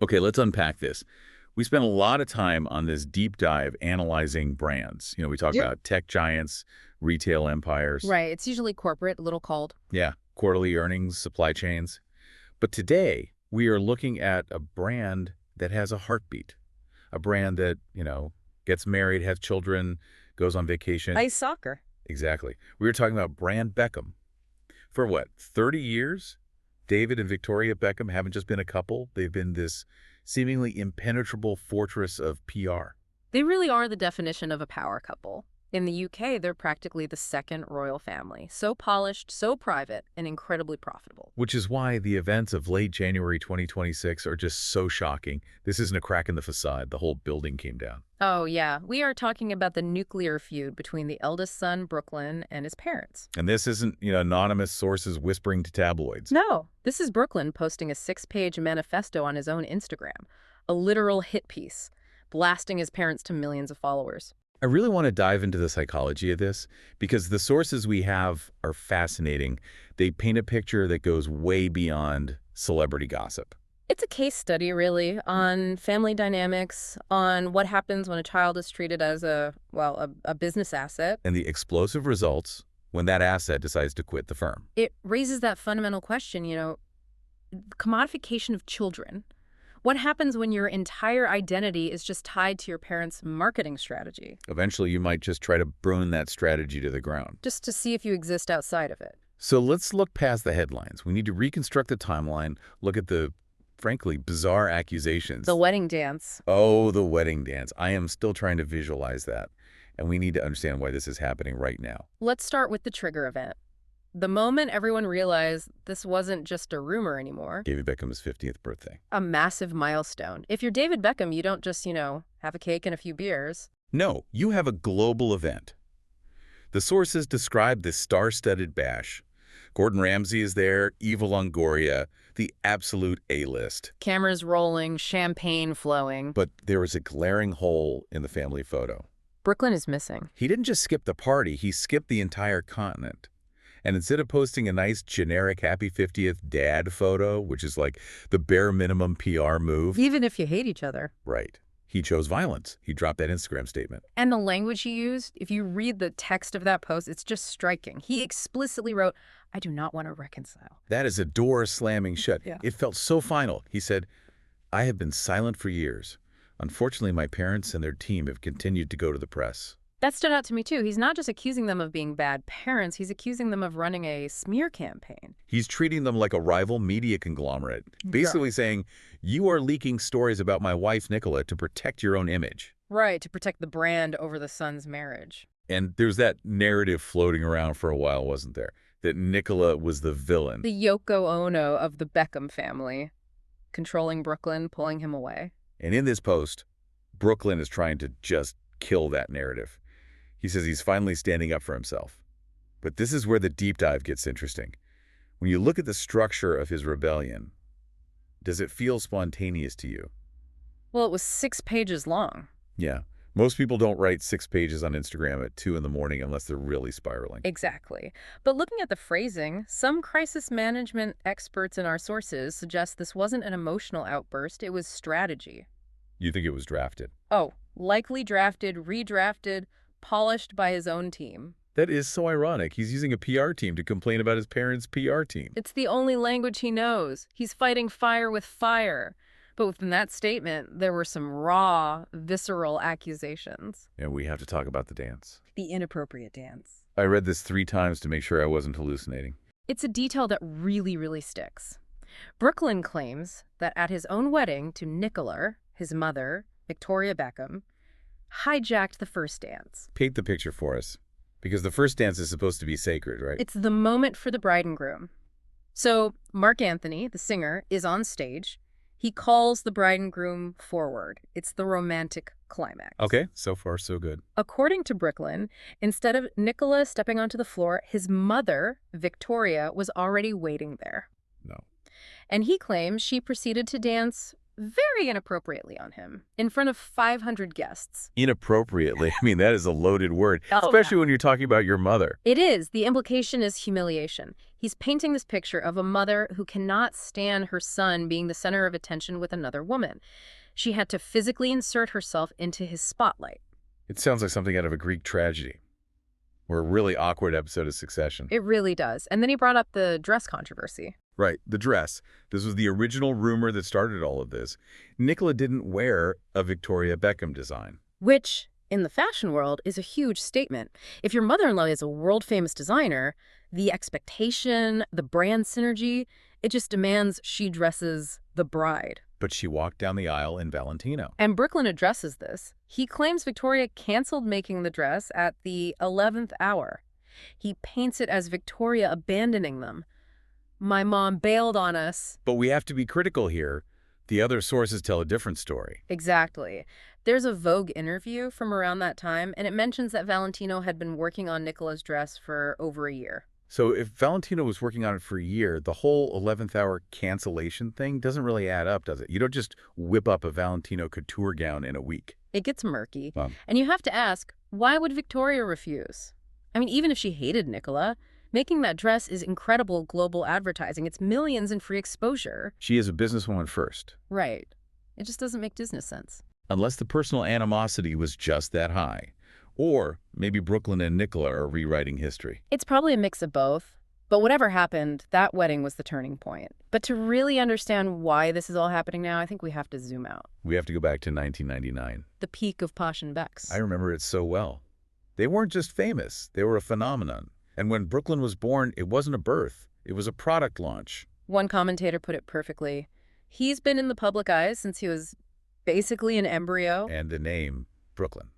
Okay, let's unpack this. We spent a lot of time on this deep dive analyzing brands. We talk Yep. about tech giants, retail empires, Right. It's usually corporate, a little cold. yeah, quarterly earnings, supply chains. But today, we are looking at a brand that has a heartbeat, a brand that, gets married, has children, goes on vacation. Ice soccer. Exactly. We were talking about brand Beckham. For what, 30 years? David and Victoria Beckham haven't just been a couple. They've been this seemingly impenetrable fortress of PR. They really are the definition of a power couple. In the UK, they're practically the second royal family. So polished, so private, and incredibly profitable. Which is why the events of late January 2026 are just so shocking. This isn't a crack in the facade. The whole building came down. Oh, yeah. We are talking about the nuclear feud between the eldest son, Brooklyn, and his parents. And this isn't, anonymous sources whispering to tabloids. No, this is Brooklyn posting a 6-page manifesto on his own Instagram. A literal hit piece, blasting his parents to millions of followers. I really want to dive into the psychology of this because the sources we have are fascinating. They paint a picture that goes way beyond celebrity gossip. It's a case study, really, on family dynamics, on what happens when a child is treated as a business asset. And the explosive results when that asset decides to quit the firm. It raises that fundamental question, commodification of children. What happens when your entire identity is just tied to your parents' marketing strategy? Eventually, you might just try to burn that strategy to the ground. Just to see if you exist outside of it. So let's look past the headlines. We need to reconstruct the timeline, look at the, frankly, bizarre accusations. The wedding dance. Oh, the wedding dance. I am still trying to visualize that. And we need to understand why this is happening right now. Let's start with the trigger event. The moment everyone realized this wasn't just a rumor anymore. David Beckham's 50th birthday. A massive milestone. If you're David Beckham, you don't just, have a cake and a few beers. No, you have a global event. The sources describe this star-studded bash. Gordon Ramsay is there, Eva Longoria, the absolute A-list. Cameras rolling, champagne flowing. But there is a glaring hole in the family photo. Brooklyn is missing. He didn't just skip the party, he skipped the entire continent. And instead of posting a nice generic happy 50th dad photo, which is like the bare minimum PR move. Even if you hate each other. Right. He chose violence. He dropped that Instagram statement. And the language he used, if you read the text of that post, it's just striking. He explicitly wrote, "I do not want to reconcile." That is a door slamming shut. Yeah. It felt so final. He said, "I have been silent for years. Unfortunately, my parents and their team have continued to go to the press." That stood out to me, too. He's not just accusing them of being bad parents. He's accusing them of running a smear campaign. He's treating them like a rival media conglomerate, basically saying, you are leaking stories about my wife, Nicola, to protect your own image. Right, to protect the brand over the son's marriage. And there's that narrative floating around for a while, wasn't there? That Nicola was the villain. The Yoko Ono of the Beckham family, controlling Brooklyn, pulling him away. And in this post, Brooklyn is trying to just kill that narrative. He says he's finally standing up for himself. But this is where the deep dive gets interesting. When you look at the structure of his rebellion, does it feel spontaneous to you? Well, it was 6 pages long. Yeah. Most people don't write 6 pages on Instagram at 2 in the morning unless they're really spiraling. Exactly. But looking at the phrasing, some crisis management experts in our sources suggest this wasn't an emotional outburst, it was strategy. You think it was drafted? Oh, likely drafted, redrafted, polished by his own team. That is so ironic. He's using a PR team to complain about his parents' PR team. It's the only language he knows. He's fighting fire with fire. But within that statement, there were some raw, visceral accusations. And we have to talk about the dance. The inappropriate dance. I read this 3 times to make sure I wasn't hallucinating. It's a detail that really, really sticks. Brooklyn claims that at his own wedding to Nicola, his mother, Victoria Beckham, hijacked the first dance. Paint the picture for us. Because the first dance is supposed to be sacred, right? It's the moment for the bride and groom. So Mark Anthony, the singer, is on stage. He calls the bride and groom forward. It's the romantic climax. Okay, so far so good. According to Brooklyn, instead of Nicola stepping onto the floor, his mother, Victoria, was already waiting there. No. And he claims she proceeded to dance very inappropriately on him in front of 500 guests. Inappropriately. I mean, that is a loaded word, Oh, especially when you're talking about your mother. it is. The implication is humiliation. He's painting this picture of a mother who cannot stand her son being the center of attention with another woman. She had to physically insert herself into his spotlight. It sounds like something out of a Greek tragedy or a really awkward episode of Succession. It really does. And then he brought up the dress controversy. Right, the dress. This was the original rumor that started all of this. Nicola didn't wear a Victoria Beckham design. Which, in the fashion world, is a huge statement. If your mother-in-law is a world-famous designer, the expectation, the brand synergy, it just demands she dresses the bride. But she walked down the aisle in Valentino. And Brooklyn addresses this. He claims Victoria canceled making the dress at the 11th hour. He paints it as Victoria abandoning them. My mom bailed on us. But we have to be critical here. The other sources tell a different story. Exactly. There's a Vogue interview from around that time, and it mentions that Valentino had been working on Nicola's dress for over a year. So if Valentino was working on it for a year, the whole 11th hour cancellation thing doesn't really add up, does it? You don't just whip up a Valentino couture gown in a week. It gets murky. And you have to ask, why would Victoria refuse? I mean, even if she hated Nicola, making that dress is incredible global advertising. It's millions in free exposure. She is a businesswoman first. Right. It just doesn't make business sense. Unless the personal animosity was just that high. Or maybe Brooklyn and Nicola are rewriting history. It's probably a mix of both. But whatever happened, that wedding was the turning point. But to really understand why this is all happening now, I think we have to zoom out. We have to go back to 1999. The peak of Posh and Becks. I remember it so well. They weren't just famous, they were a phenomenon. And when Brooklyn was born, it wasn't a birth, it was a product launch. One commentator put it perfectly. He's been in the public eye since he was basically an embryo. And the name, Brooklyn.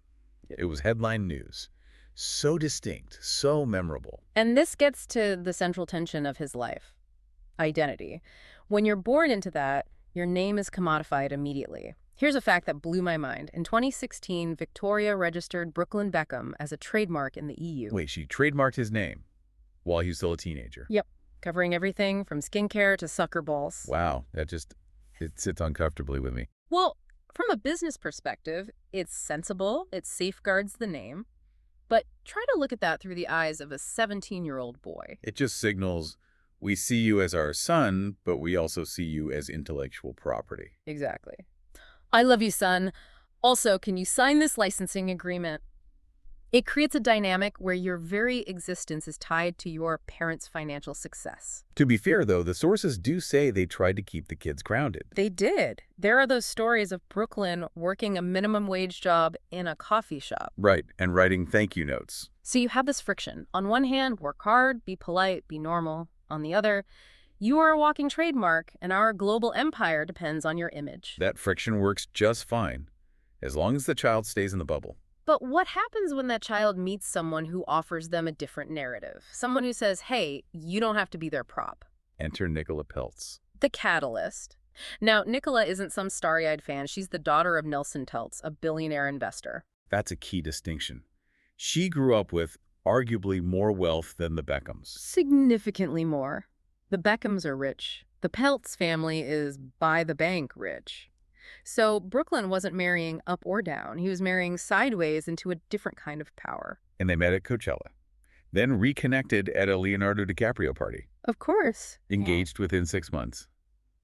It was headline news. So distinct, so memorable. And this gets to the central tension of his life. Identity. When you're born into that, your name is commodified immediately. Here's a fact that blew my mind. In 2016, Victoria registered Brooklyn Beckham as a trademark in the EU. Wait, she trademarked his name while he was still a teenager? Yep. Covering everything from skincare to sucker balls. Wow, it sits uncomfortably with me. Well, from a business perspective, it's sensible, it safeguards the name, but try to look at that through the eyes of a 17-year-old boy. It just signals, we see you as our son, but we also see you as intellectual property. Exactly. I love you, son. Also, can you sign this licensing agreement? It creates a dynamic where your very existence is tied to your parents' financial success. To be fair, though, the sources do say they tried to keep the kids grounded. They did. There are those stories of Brooklyn working a minimum wage job in a coffee shop. Right, and writing thank you notes. So you have this friction. On one hand, work hard, be polite, be normal. On the other, you are a walking trademark, and our global empire depends on your image. That friction works just fine, as long as the child stays in the bubble. But what happens when that child meets someone who offers them a different narrative? Someone who says, hey, you don't have to be their prop. Enter Nicola Peltz. The catalyst. Now, Nicola isn't some starry-eyed fan. She's the daughter of Nelson Peltz, a billionaire investor. That's a key distinction. She grew up with arguably more wealth than the Beckhams. Significantly more. The Beckhams are rich. The Peltz family is by the bank rich. So Brooklyn wasn't marrying up or down. He was marrying sideways into a different kind of power. And they met at Coachella. Then reconnected at a Leonardo DiCaprio party. Of course. Engaged within 6 months.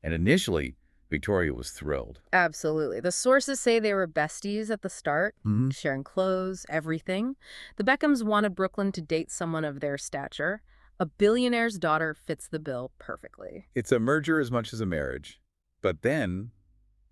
And initially, Victoria was thrilled. Absolutely. The sources say they were besties at the start, sharing clothes, everything. The Beckhams wanted Brooklyn to date someone of their stature. A billionaire's daughter fits the bill perfectly. It's a merger as much as a marriage. But then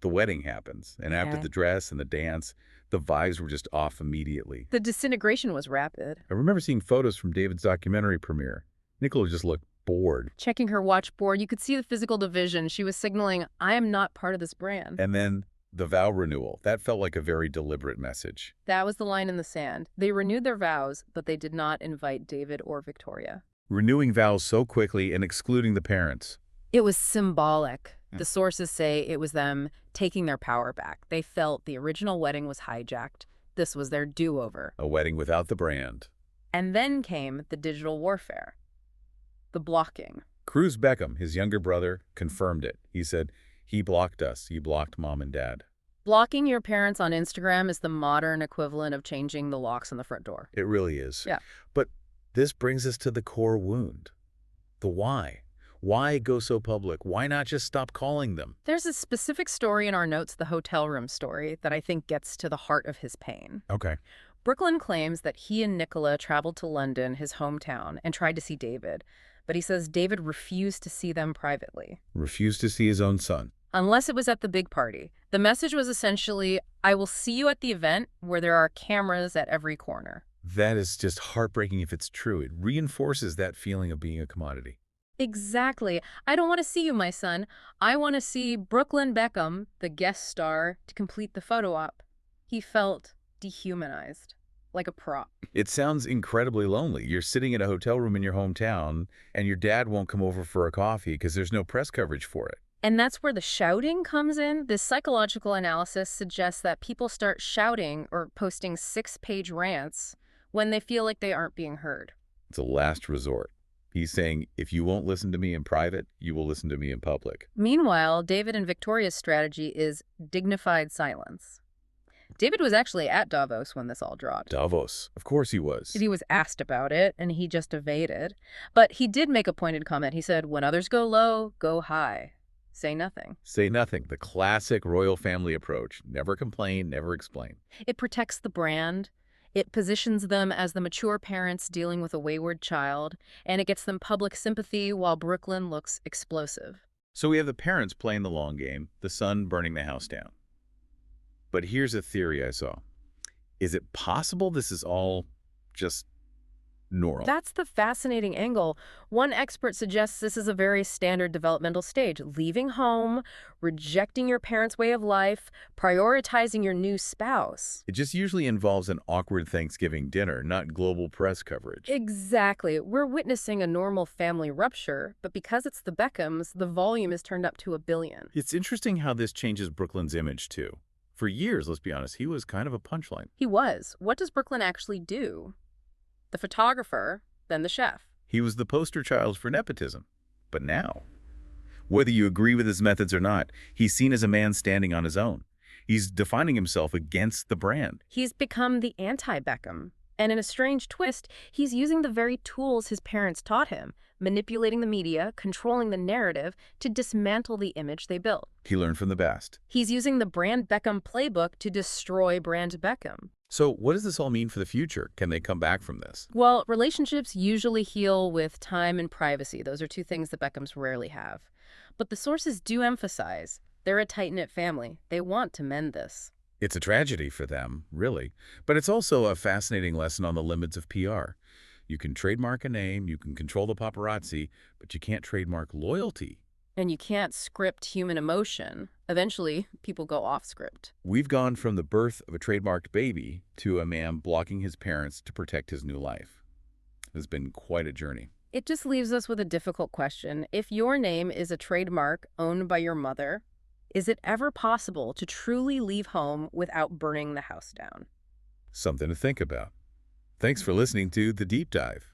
the wedding happens. And after the dress and the dance, the vibes were just off immediately. The disintegration was rapid. I remember seeing photos from David's documentary premiere. Nicola just looked bored. Checking her watch board, you could see the physical division. She was signaling, I am not part of this brand. And then the vow renewal. That felt like a very deliberate message. That was the line in the sand. They renewed their vows, but they did not invite David or Victoria. Renewing vows so quickly and excluding the parents. It was symbolic. The sources say it was them taking their power back. They felt the original wedding was hijacked. This was their do-over. A wedding without the brand. And then came the digital warfare. The blocking. Cruz Beckham, his younger brother, confirmed it. He said He blocked us. He blocked mom and dad. Blocking your parents on Instagram is the modern equivalent of changing the locks on the front door. It really is. Yeah. But this brings us to the core wound. The why. Why go so public? Why not just stop calling them? There's a specific story in our notes, the hotel room story, that I think gets to the heart of his pain. Okay. Brooklyn claims that he and Nicola traveled to London, his hometown, and tried to see David. But he says David refused to see them privately. Refused to see his own son. Unless it was at the big party. The message was essentially, I will see you at the event where there are cameras at every corner. That is just heartbreaking if it's true. It reinforces that feeling of being a commodity. Exactly. I don't want to see you, my son. I want to see Brooklyn Beckham, the guest star, to complete the photo op. He felt dehumanized, like a prop. It sounds incredibly lonely. You're sitting in a hotel room in your hometown, and your dad won't come over for a coffee because there's no press coverage for it. And that's where the shouting comes in. This psychological analysis suggests that people start shouting or posting 6-page rants when they feel like they aren't being heard. It's a last resort. He's saying, if you won't listen to me in private, you will listen to me in public. Meanwhile, David and Victoria's strategy is dignified silence. David was actually at Davos when this all dropped. Davos. Of course he was. He was asked about it, and he just evaded. But he did make a pointed comment. He said, when others go low, go high. Say nothing. Say nothing. The classic royal family approach. Never complain, never explain. It protects the brand. It positions them as the mature parents dealing with a wayward child, and it gets them public sympathy while Brooklyn looks explosive. So we have the parents playing the long game, the son burning the house down. But here's a theory I saw. Is it possible this is all just normal? That's the fascinating angle. One expert suggests this is a very standard developmental stage. Leaving home, rejecting your parents' way of life, prioritizing your new spouse. It just usually involves an awkward Thanksgiving dinner, not global press coverage. Exactly. We're witnessing a normal family rupture, but because it's the Beckhams, the volume is turned up to 1 billion. It's interesting how this changes Brooklyn's image, too. For years, let's be honest, he was kind of a punchline. He was. What does Brooklyn actually do? The photographer, then the chef. He was the poster child for nepotism. But now, whether you agree with his methods or not, he's seen as a man standing on his own. He's defining himself against the brand. He's become the anti-Beckham. And in a strange twist, he's using the very tools his parents taught him, manipulating the media, controlling the narrative to dismantle the image they built. He learned from the best. He's using the brand Beckham playbook to destroy brand Beckham. So what does this all mean for the future? Can they come back from this? Well, relationships usually heal with time and privacy. Those are two things the Beckhams rarely have. But the sources do emphasize they're a tight-knit family. They want to mend this. It's a tragedy for them, really. But it's also a fascinating lesson on the limits of PR. You can trademark a name, you can control the paparazzi, but you can't trademark loyalty. And you can't script human emotion. Eventually, people go off script. We've gone from the birth of a trademarked baby to a man blocking his parents to protect his new life. It's been quite a journey. It just leaves us with a difficult question. If your name is a trademark owned by your mother, is it ever possible to truly leave home without burning the house down? Something to think about. Thanks for listening to The Deep Dive.